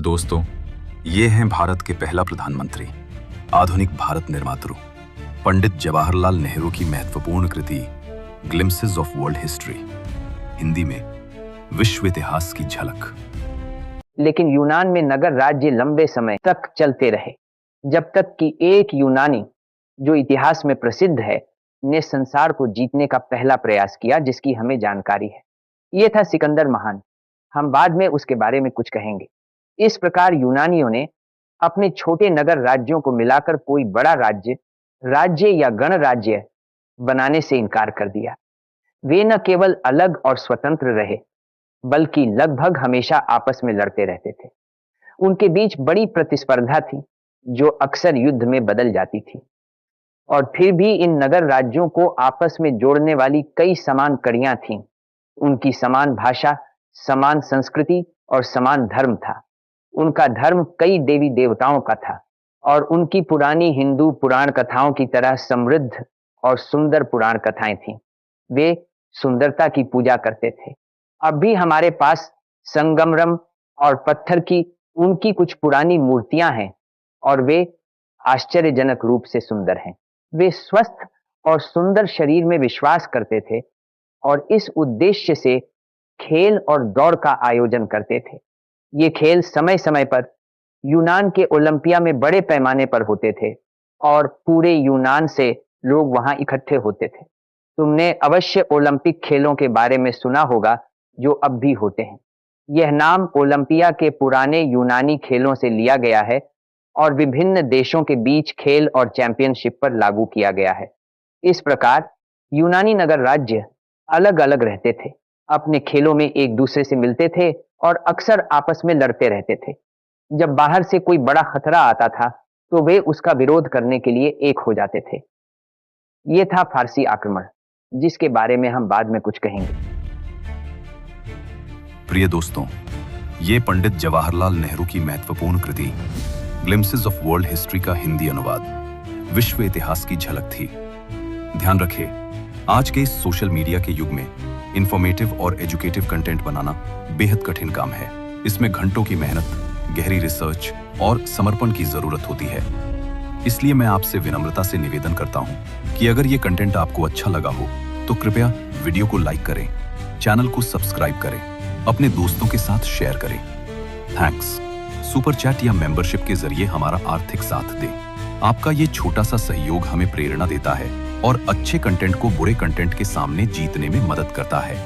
दोस्तों, ये हैं भारत के पहला प्रधानमंत्री, आधुनिक भारत निर्मातृ, पंडित जवाहरलाल नेहरू की महत्वपूर्ण कृति glimpses of world history, Hindi में विश्व इतिहास की झलक। लेकिन यूनान में नगर राज्य लंबे समय तक चलते रहे, जब तक कि एक यूनानी जो इतिहास में प्रसिद्ध है ने संसार को जीतने का पहला प्रयास किया, जिसकी हमें जानकारी है। यह था सिकंदर महान। हम बाद में उसके बारे में कुछ कहेंगे। इस प्रकार यूनानियों ने अपने छोटे नगर राज्यों को मिलाकर कोई बड़ा राज्य या गणराज्य बनाने से इनकार कर दिया। वे न केवल अलग और स्वतंत्र रहे, बल्कि लगभग हमेशा आपस में लड़ते रहते थे। उनके बीच बड़ी प्रतिस्पर्धा थी, जो अक्सर युद्ध में बदल जाती थी। और फिर भी इन नगर राज्यों को आपस में जोड़ने वाली कई समान कड़ियां थीं। उनकी समान भाषा, समान संस्कृति और समान धर्म था। उनका धर्म कई देवी देवताओं का था और उनकी पुरानी हिंदू पुराण कथाओं की तरह समृद्ध और सुंदर पुराण कथाएं थीं। वे सुंदरता की पूजा करते थे। अब भी हमारे पास संगमरम और पत्थर की उनकी कुछ पुरानी मूर्तियां हैं और वे आश्चर्यजनक रूप से सुंदर हैं। वे स्वस्थ और सुंदर शरीर में विश्वास करते थे और इस उद्देश्य से खेल और दौड़ का आयोजन करते थे। ये खेल समय समय पर यूनान के ओलंपिया में बड़े पैमाने पर होते थे और पूरे यूनान से लोग वहां इकट्ठे होते थे। तुमने अवश्य ओलंपिक खेलों के बारे में सुना होगा, जो अब भी होते हैं। यह नाम ओलंपिया के पुराने यूनानी खेलों से लिया गया है और विभिन्न देशों के बीच खेल और चैंपियनशिप पर लागू किया गया है। इस प्रकार यूनानी नगर राज्य अलग अलग रहते थे, अपने खेलों में एक दूसरे से मिलते थे और अक्सर आपस में लड़ते रहते थे। जब बाहर से कोई बड़ा खतरा आता था तो वे उसका विरोध करने के लिए एक हो जाते थे। यह था फारसी आक्रमण, जिसके बारे में हम बाद में कुछ कहेंगे। प्रिय दोस्तों, ये पंडित जवाहरलाल नेहरू की महत्वपूर्ण कृति ग्लिम्पसेस ऑफ वर्ल्ड हिस्ट्री का हिंदी अनुवाद विश्व इतिहास की झलक थी। ध्यान रखें, आज के इस सोशल मीडिया के युग में इंफॉर्मेटिव और एजुकेटिव कंटेंट बनाना बेहद कठिन काम है। इसमें घंटों की मेहनत, गहरी रिसर्च और समर्पण की जरूरत होती है। इसलिए मैं आपसे विनम्रता से निवेदन करता हूं कि अगर ये कंटेंट आपको अच्छा लगा हो तो कृपया वीडियो को लाइक करें, चैनल को सब्सक्राइब करें, अपने दोस्तों के साथ शेयर करें। थैंक्स। सुपर चैट या मेंबरशिप के जरिए हमारा आर्थिक साथ दें। आपका ये छोटा सा सहयोग हमें प्रेरणा देता है और अच्छे कंटेंट को बुरे कंटेंट के सामने जीतने में मदद करता है।